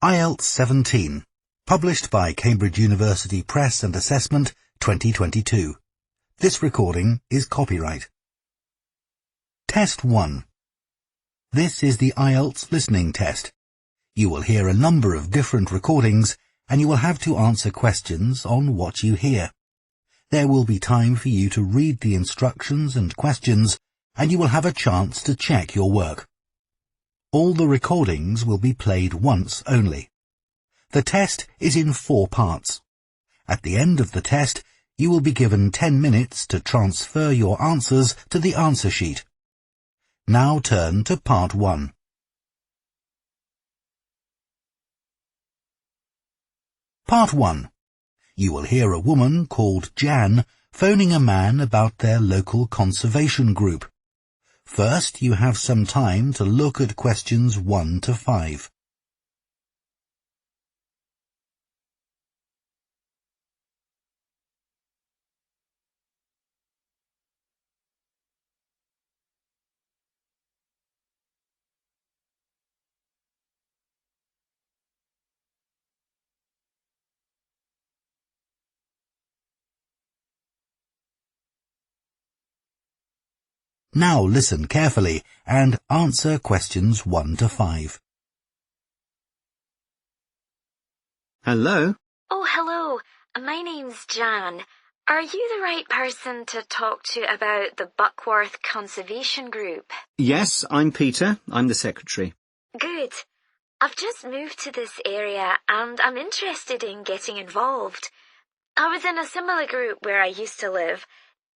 IELTS 17, published by Cambridge University Press and Assessment 2022. This recording is copyright. Test 1. This is the IELTS listening test. You will hear a number of different recordings and you will have to answer questions on what you hear. There will be time for you to read the instructions and questions and you will have a chance to check your work. All the recordings will be played once only. The test is in 4 parts. At the end of the test, you will be given 10 minutes to transfer your answers to the answer sheet. Now turn to Part 1. Part 1. You will hear a woman called Jan phoning a man about their local conservation group. First, you have some time to look at questions 1 to 5. Now listen carefully and answer questions 1 to 5. Hello? Oh, hello. My name's Jan. Are you the right person to talk to about the Buckworth Conservation Group? Yes, I'm Peter. I'm the secretary. Good. I've just moved to this area and I'm interested in getting involved. I was in a similar group where I used to live.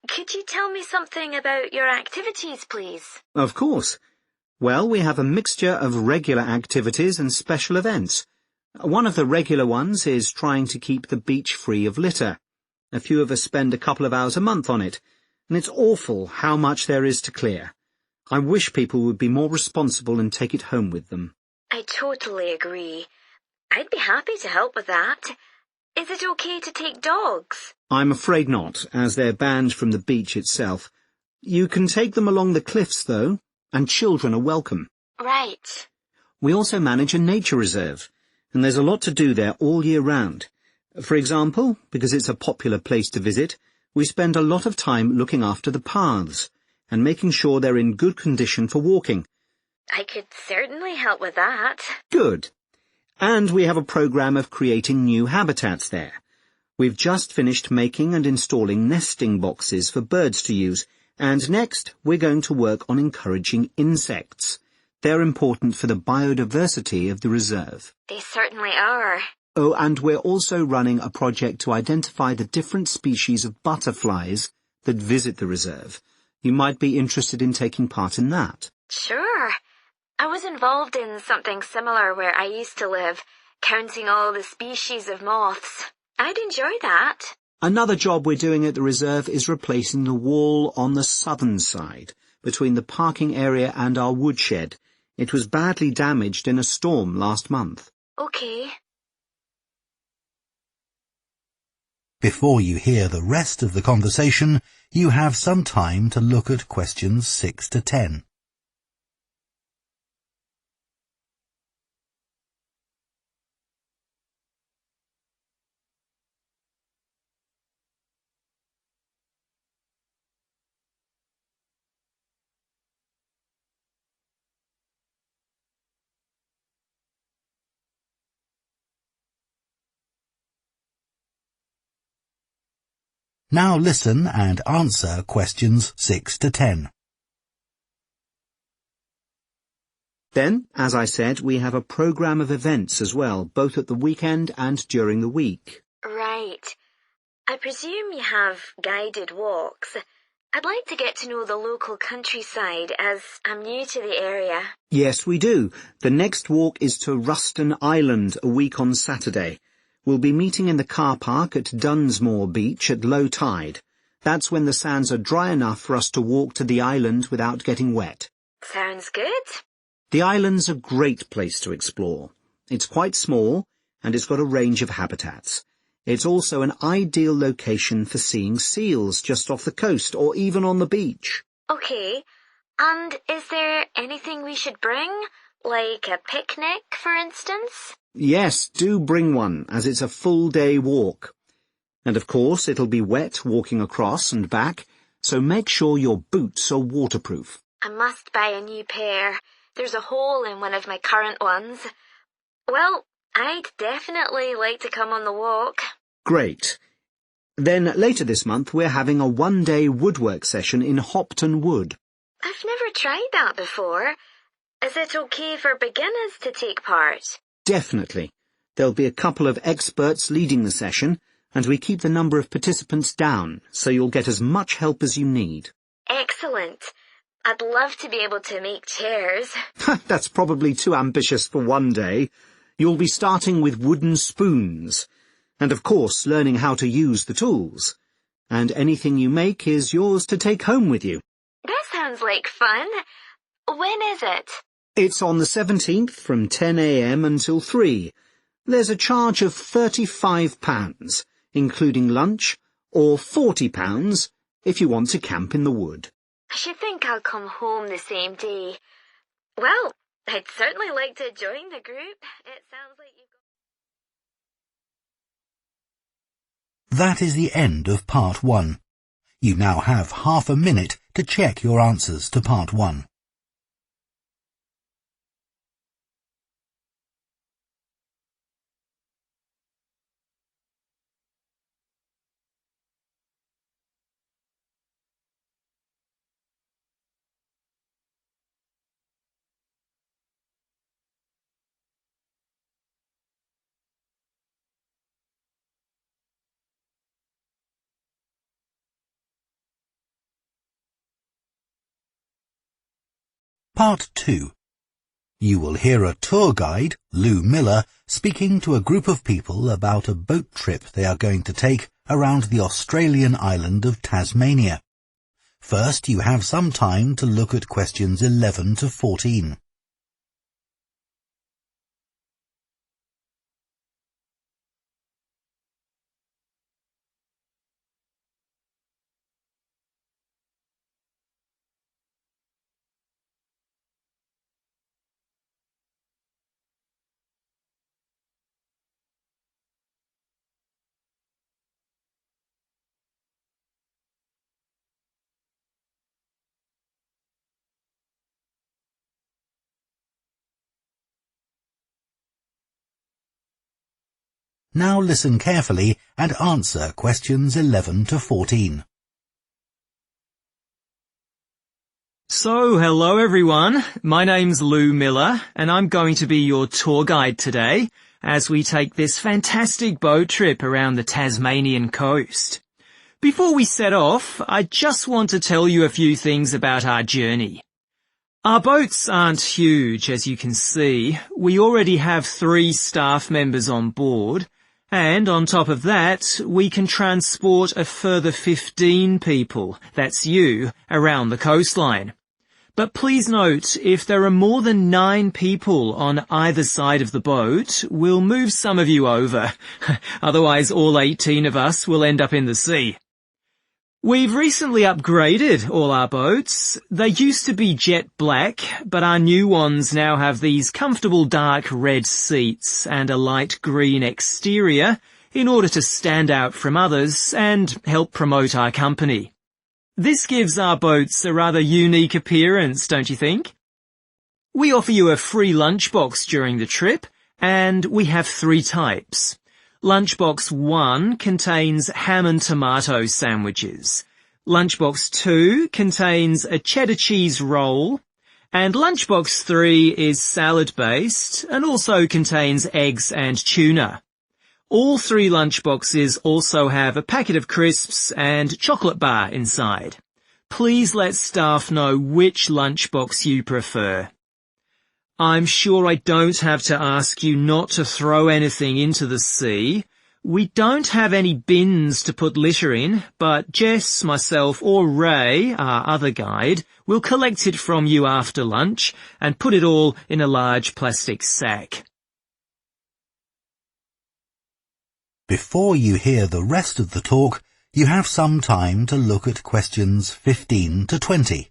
Could you tell me something about your activities, please? Of course. Well, we have a mixture of regular activities and special events. One of the regular ones is trying to keep the beach free of litter. A few of us spend a couple of hours a month on it, and it's awful how much there is to clear. I wish people would be more responsible and take it home with them. I totally agree. I'd be happy to help with that. Is it okay to take dogs? I'm afraid not, as they're banned from the beach itself. You can take them along the cliffs, though, and children are welcome. Right. We also manage a nature reserve, and there's a lot to do there all year round. For example, because it's a popular place to visit, we spend a lot of time looking after the paths and making sure they're in good condition for walking. I could certainly help with that. Good. And we have a program of creating new habitats there. We've just finished making and installing nesting boxes for birds to use, and next we're going to work on encouraging insects. They're important for the biodiversity of the reserve. They certainly are. Oh, and we're also running a project to identify the different species of butterflies that visit the reserve. You might be interested in taking part in that. Sure. I was involved in something similar where I used to live, counting all the species of moths. I'd enjoy that. Another job we're doing at the reserve is replacing the wall on the southern side, between the parking area and our woodshed. It was badly damaged in a storm last month. Okay. Before you hear the rest of the conversation, you have some time to look at questions 6 to 10. Now listen and answer questions 6 to 10. Then, as I said, we have a program of events as well, both at the weekend and during the week. Right. I presume you have guided walks. I'd like to get to know the local countryside as I'm new to the area. Yes, we do. The next walk is to Ruston Island a week on Saturday. We'll be meeting in the car park at Dunsmore Beach at low tide. That's when the sands are dry enough for us to walk to the island without getting wet. Sounds good. The island's a great place to explore. It's quite small, and it's got a range of habitats. It's also an ideal location for seeing seals just off the coast or even on the beach. Okay. And is there anything we should bring? Like a picnic, for instance? Yes, do bring one, as it's a full-day walk. And of course, it'll be wet walking across and back, so make sure your boots are waterproof. I must buy a new pair. There's a hole in one of my current ones. Well, I'd definitely like to come on the walk. Great. Then later this month we're having a one-day woodwork session in Hopton Wood. I've never tried that before. Is it okay for beginners to take part? Definitely. There'll be a couple of experts leading the session, and we keep the number of participants down, so you'll get as much help as you need. Excellent. I'd love to be able to make chairs. That's probably too ambitious for one day. You'll be starting with wooden spoons, and of course learning how to use the tools. And anything you make is yours to take home with you. That sounds like fun. When is it? It's on the 17th from 10 a.m. until 3. There's a charge of £35, including lunch, or £40 if you want to camp in the wood. I should think I'll come home the same day. Well, I'd certainly like to join the group. It sounds like you've got... That is the end of Part 1. You now have half a minute to check your answers to Part 1. Part 2. You will hear a tour guide, Lou Miller, speaking to a group of people about a boat trip they are going to take around the Australian island of Tasmania. First, you have some time to look at questions 11 to 14. Now listen carefully and answer questions 11 to 14. So, hello everyone. My name's Lou Miller, and I'm going to be your tour guide today as we take this fantastic boat trip around the Tasmanian coast. Before we set off, I just want to tell you a few things about our journey. Our boats aren't huge, as you can see. We already have 3 staff members on board, and on top of that, we can transport a further 15 people, that's you, around the coastline. But please note, if there are more than 9 people on either side of the boat, we'll move some of you over. Otherwise, all 18 of us will end up in the sea. We've recently upgraded all our boats. They used to be jet black, but our new ones now have these comfortable dark red seats and a light green exterior in order to stand out from others and help promote our company. This gives our boats a rather unique appearance, don't you think? We offer you a free lunchbox during the trip, and we have 3 types. Lunchbox 1 contains ham and tomato sandwiches. Lunchbox 2 contains a cheddar cheese roll. And Lunchbox 3 is salad-based and also contains eggs and tuna. All 3 lunchboxes also have a packet of crisps and chocolate bar inside. Please let staff know which lunchbox you prefer. I'm sure I don't have to ask you not to throw anything into the sea. We don't have any bins to put litter in, but Jess, myself, or Ray, our other guide, will collect it from you after lunch and put it all in a large plastic sack. Before you hear the rest of the talk, you have some time to look at questions 15 to 20.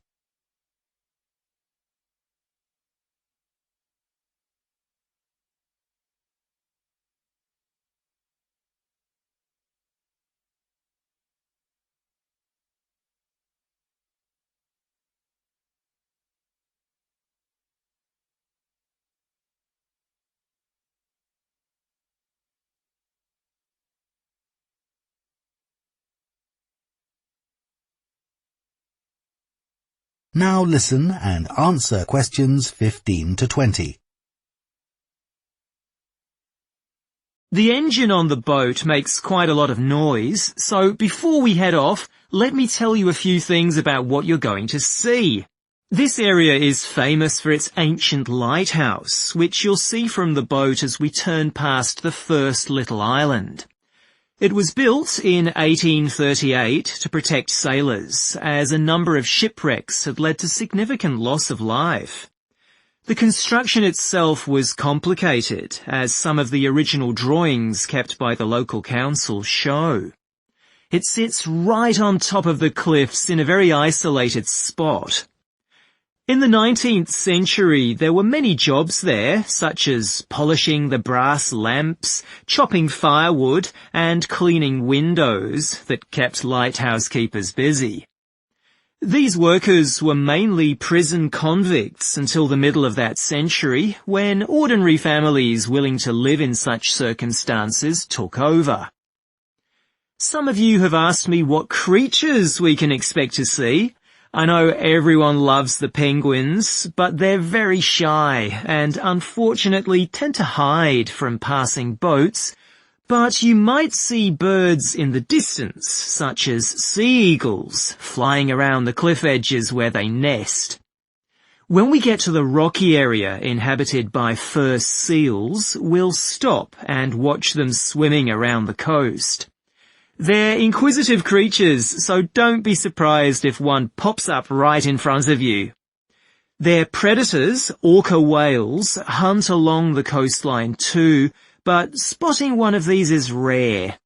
Now listen and answer questions 15 to 20. The engine on the boat makes quite a lot of noise, so before we head off, let me tell you a few things about what you're going to see. This area is famous for its ancient lighthouse, which you'll see from the boat as we turn past the first little island. It was built in 1838 to protect sailors, as a number of shipwrecks had led to significant loss of life. The construction itself was complicated, as some of the original drawings kept by the local council show. It sits right on top of the cliffs in a very isolated spot. In the 19th century, there were many jobs there, such as polishing the brass lamps, chopping firewood, and cleaning windows that kept lighthouse keepers busy. These workers were mainly prison convicts until the middle of that century, when ordinary families willing to live in such circumstances took over. Some of you have asked me what creatures we can expect to see. I know everyone loves the penguins, but they're very shy and unfortunately tend to hide from passing boats. But you might see birds in the distance, such as sea eagles, flying around the cliff edges where they nest. When we get to the rocky area inhabited by fur seals, we'll stop and watch them swimming around the coast. They're inquisitive creatures, so don't be surprised if one pops up right in front of you. Their predators, orca whales, hunt along the coastline too, but spotting one of these is rare.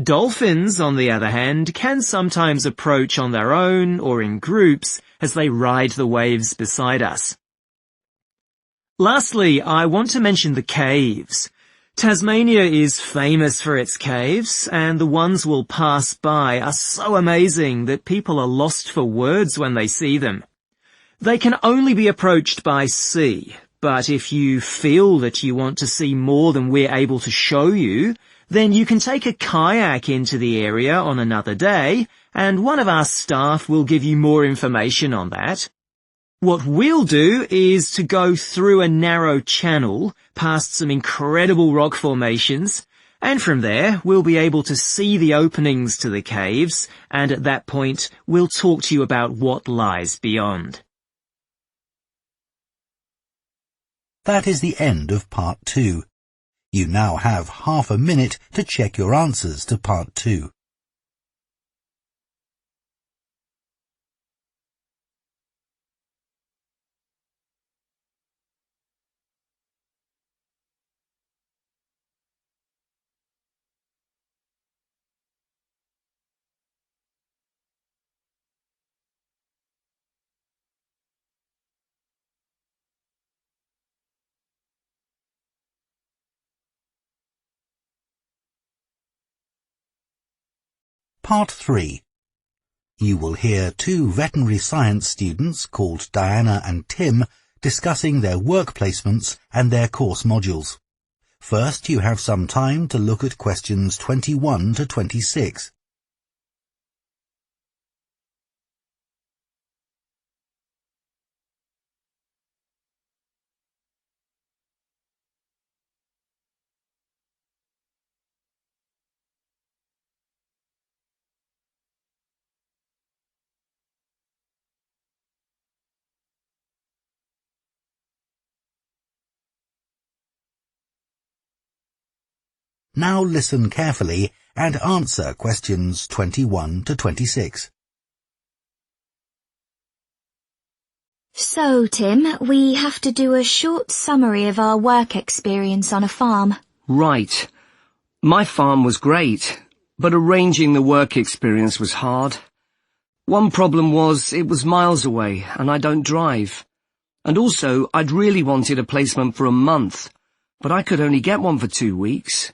Dolphins, on the other hand, can sometimes approach on their own or in groups as they ride the waves beside us. Lastly, I want to mention the caves. Tasmania is famous for its caves, and the ones we'll pass by are so amazing that people are lost for words when they see them. They can only be approached by sea, but if you feel that you want to see more than we're able to show you, then you can take a kayak into the area on another day, and one of our staff will give you more information on that. What we'll do is to go through a narrow channel, past some incredible rock formations, and from there we'll be able to see the openings to the caves, and at that point we'll talk to you about what lies beyond. That is the end of Part 2. You now have half a minute to check your answers to Part 2. Part 3. You will hear two veterinary science students called Diana and Tim discussing their work placements and their course modules. First, you have some time to look at questions 21 to 26. Now listen carefully and answer questions 21 to 26. So, Tim, we have to do a short summary of our work experience on a farm. Right. My farm was great, but arranging the work experience was hard. One problem was it was miles away and I don't drive. And also, I'd really wanted a placement for a month, but I could only get one for 2 weeks.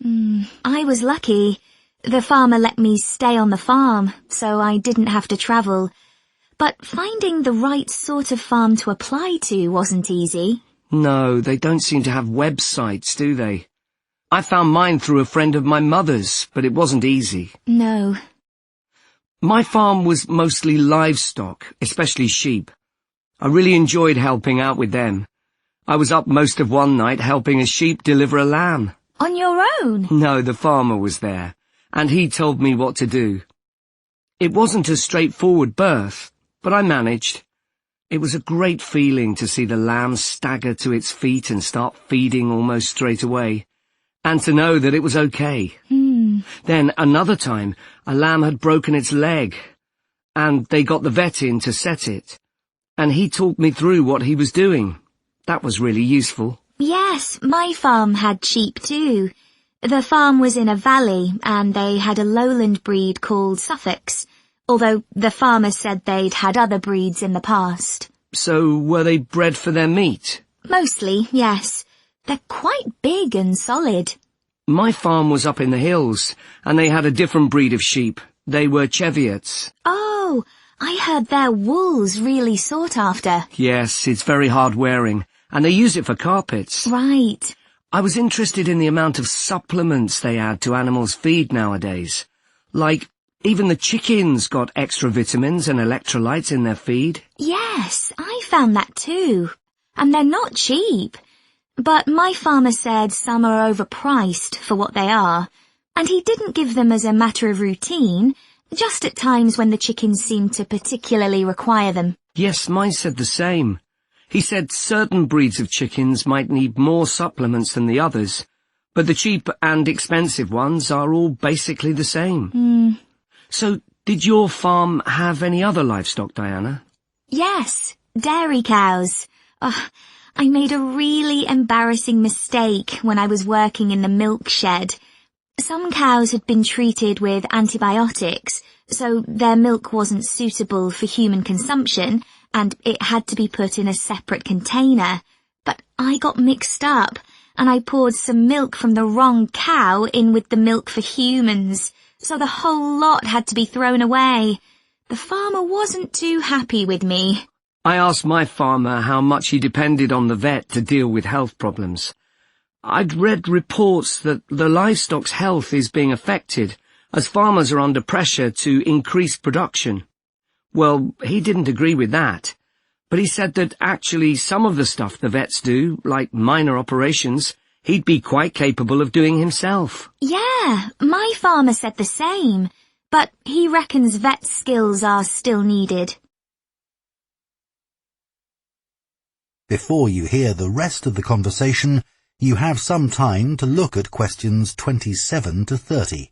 I was lucky. The farmer let me stay on the farm, so I didn't have to travel. But finding the right sort of farm to apply to wasn't easy. No, they don't seem to have websites, do they? I found mine through a friend of my mother's, but it wasn't easy. No. My farm was mostly livestock, especially sheep. I really enjoyed helping out with them. I was up most of one night helping a sheep deliver a lamb. On your own? No, the farmer was there, and he told me what to do. It wasn't a straightforward birth, but I managed. It was a great feeling to see the lamb stagger to its feet and start feeding almost straight away, and to know that it was okay. Then another time, a lamb had broken its leg, and they got the vet in to set it, and he talked me through what he was doing. That was really useful. Yes, my farm had sheep too. The farm was in a valley, and they had a lowland breed called Suffolks, although the farmer said they'd had other breeds in the past. So were they bred for their meat? Mostly, yes. They're quite big and solid. My farm was up in the hills, and they had a different breed of sheep. They were Cheviots. Oh, I heard their wool's really sought after. Yes, it's very hard wearing, and they use it for carpets. Right. I was interested in the amount of supplements they add to animals' feed nowadays. Like, even the chickens got extra vitamins and electrolytes in their feed. Yes, I found that too. And they're not cheap. But my farmer said some are overpriced for what they are, and he didn't give them as a matter of routine, just at times when the chickens seemed to particularly require them. Yes, mine said the same. He said certain breeds of chickens might need more supplements than the others, but the cheap and expensive ones are all basically the same. So, did your farm have any other livestock, Diana? Yes, dairy cows. I made a really embarrassing mistake when I was working in the milk shed. Some cows had been treated with antibiotics, so their milk wasn't suitable for human consumption, and it had to be put in a separate container. But I got mixed up, and I poured some milk from the wrong cow in with the milk for humans, so the whole lot had to be thrown away. The farmer wasn't too happy with me. I asked my farmer how much he depended on the vet to deal with health problems. I'd read reports that the livestock's health is being affected as farmers are under pressure to increase production. Well, he didn't agree with that, but he said that actually some of the stuff the vets do, like minor operations, he'd be quite capable of doing himself. Yeah, my farmer said the same, but he reckons vet skills are still needed. Before you hear the rest of the conversation, you have some time to look at questions 27 to 30.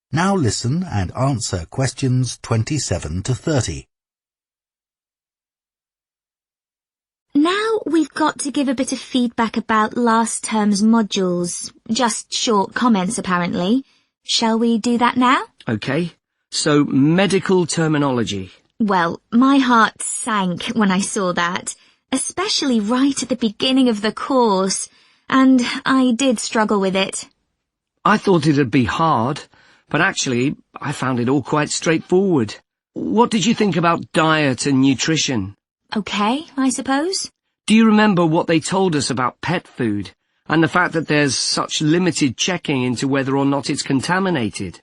Now listen and answer questions 27 to 30. Now we've got to give a bit of feedback about last term's modules. Just short comments, apparently. Shall we do that now? Okay, so medical terminology. Well, my heart sank when I saw that, especially right at the beginning of the course, and I did struggle with it. I thought it'd be hard, but actually I found it all quite straightforward. What did you think about diet and nutrition? Okay, I suppose. Do you remember what they told us about pet food, and the fact that there's such limited checking into whether or not it's contaminated?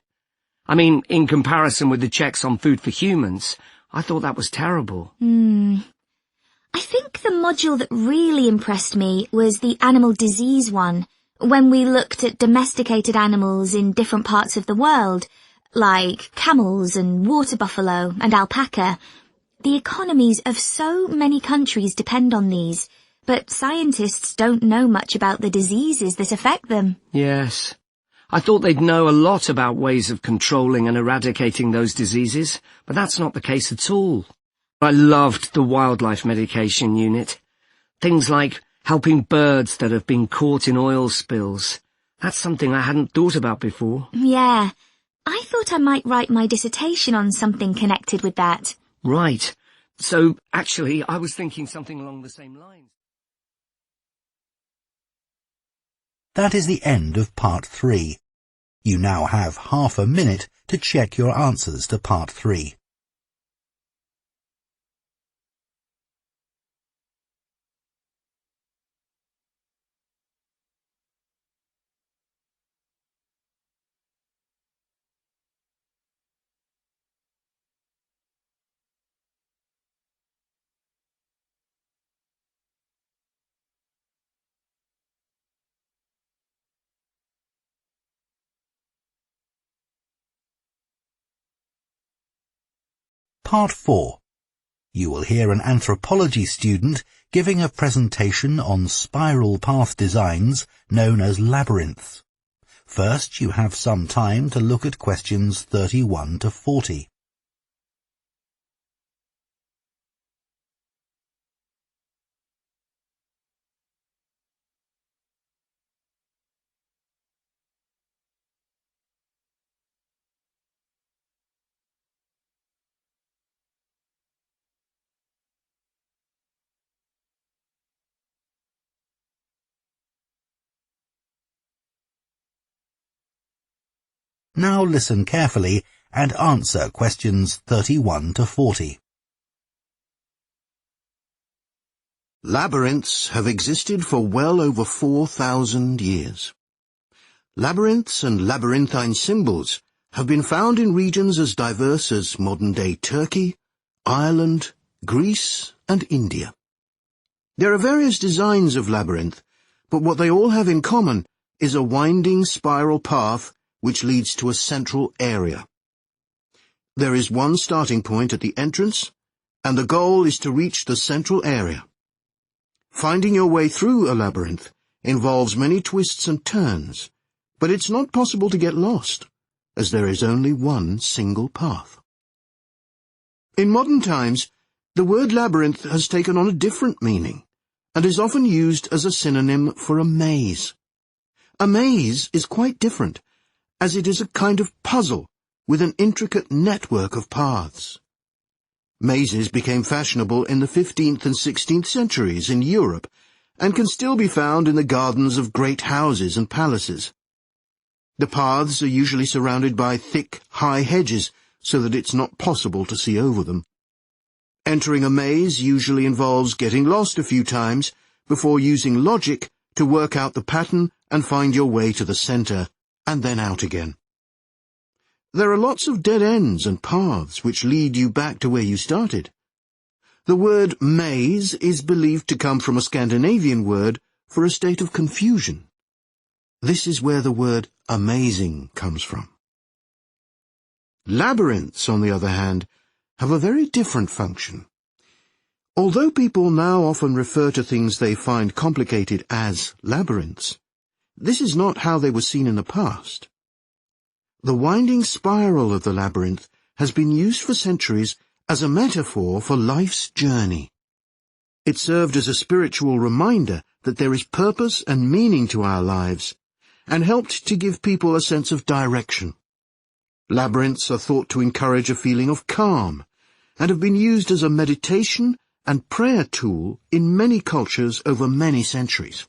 I mean, in comparison with the checks on food for humans, I thought that was terrible. I think the module that really impressed me was the animal disease one, when we looked at domesticated animals in different parts of the world, like camels and water buffalo and alpaca. The economies of so many countries depend on these, but scientists don't know much about the diseases that affect them. Yes. I thought they'd know a lot about ways of controlling and eradicating those diseases, but that's not the case at all. I loved the wildlife medication unit. Things like helping birds that have been caught in oil spills. That's something I hadn't thought about before. Yeah, I thought I might write my dissertation on something connected with that. Right. So, actually, I was thinking something along the same lines. That is the end of part 3. You now have half a minute to check your answers to Part 3. Part 4. You will hear an anthropology student giving a presentation on spiral path designs known as labyrinths. First, you have some time to look at questions 31 to 40. Now listen carefully and answer questions 31 to 40. Labyrinths have existed for well over 4,000 years. Labyrinths and labyrinthine symbols have been found in regions as diverse as modern-day Turkey, Ireland, Greece, and India. There are various designs of labyrinth, but what they all have in common is a winding spiral path which leads to a central area. There is one starting point at the entrance, and the goal is to reach the central area. Finding your way through a labyrinth involves many twists and turns, but it's not possible to get lost, as there is only one single path. In modern times, the word labyrinth has taken on a different meaning, and is often used as a synonym for a maze. A maze is quite different, as it is a kind of puzzle with an intricate network of paths. Mazes became fashionable in the 15th and 16th centuries in Europe, and can still be found in the gardens of great houses and palaces. The paths are usually surrounded by thick, high hedges, so that it's not possible to see over them. Entering a maze usually involves getting lost a few times before using logic to work out the pattern and find your way to the center, and then out again. There are lots of dead ends and paths which lead you back to where you started. The word maze is believed to come from a Scandinavian word for a state of confusion. This is where the word amazing comes from. Labyrinths, on the other hand, have a very different function. Although people now often refer to things they find complicated as labyrinths, this is not how they were seen in the past. The winding spiral of the labyrinth has been used for centuries as a metaphor for life's journey. It served as a spiritual reminder that there is purpose and meaning to our lives, and helped to give people a sense of direction. Labyrinths are thought to encourage a feeling of calm, and have been used as a meditation and prayer tool in many cultures over many centuries.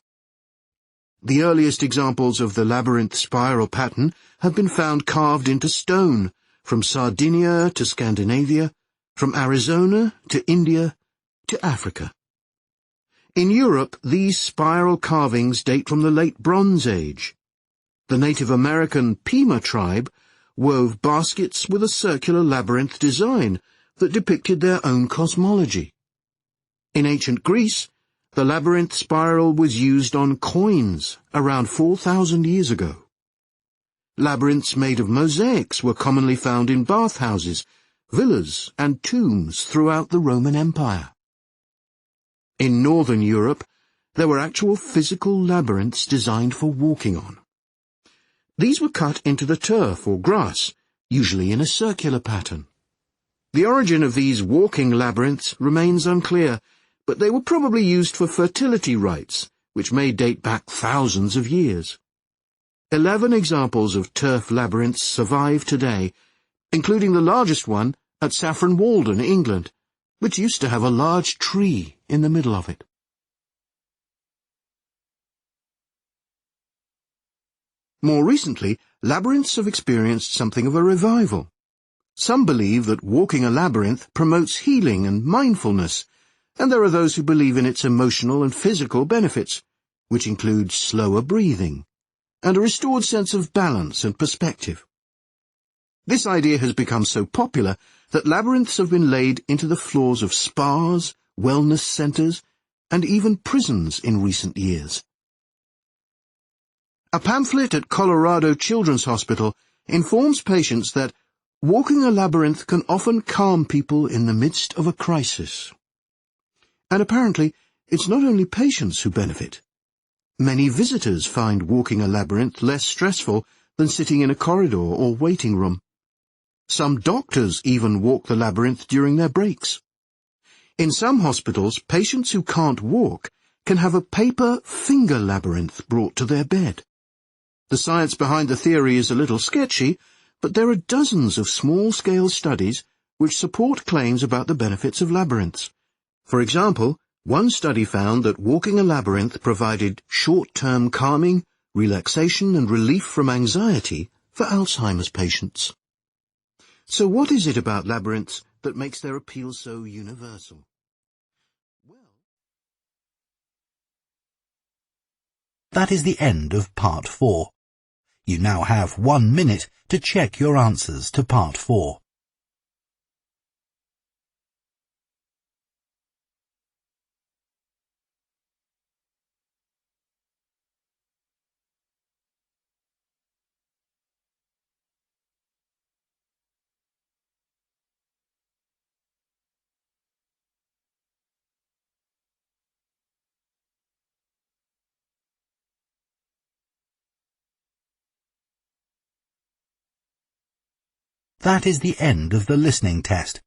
The earliest examples of the labyrinth spiral pattern have been found carved into stone, from Sardinia to Scandinavia, from Arizona to India to Africa. In Europe, these spiral carvings date from the late Bronze Age. The Native American Pima tribe wove baskets with a circular labyrinth design that depicted their own cosmology. In ancient Greece, the labyrinth spiral was used on coins around 4,000 years ago. Labyrinths made of mosaics were commonly found in bathhouses, villas, and tombs throughout the Roman Empire. In northern Europe, there were actual physical labyrinths designed for walking on. These were cut into the turf or grass, usually in a circular pattern. The origin of these walking labyrinths remains unclear, but they were probably used for fertility rites, which may date back thousands of years. 11 examples of turf labyrinths survive today, including the largest one at Saffron Walden, England, which used to have a large tree in the middle of it. More recently, labyrinths have experienced something of a revival. Some believe that walking a labyrinth promotes healing and mindfulness, and there are those who believe in its emotional and physical benefits, which include slower breathing and a restored sense of balance and perspective. This idea has become so popular that labyrinths have been laid into the floors of spas, wellness centres, and even prisons in recent years. A pamphlet at Colorado Children's Hospital informs patients that walking a labyrinth can often calm people in the midst of a crisis. And apparently, it's not only patients who benefit. Many visitors find walking a labyrinth less stressful than sitting in a corridor or waiting room. Some doctors even walk the labyrinth during their breaks. In some hospitals, patients who can't walk can have a paper finger labyrinth brought to their bed. The science behind the theory is a little sketchy, but there are dozens of small-scale studies which support claims about the benefits of labyrinths. For example, one study found that walking a labyrinth provided short-term calming, relaxation and relief from anxiety for Alzheimer's patients. So what is it about labyrinths that makes their appeal so universal? That is the end of Part 4. You now have 1 minute to check your answers to Part 4. That is the end of the listening test.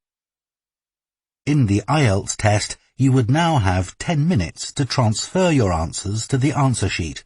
In the IELTS test, you would now have 10 minutes to transfer your answers to the answer sheet.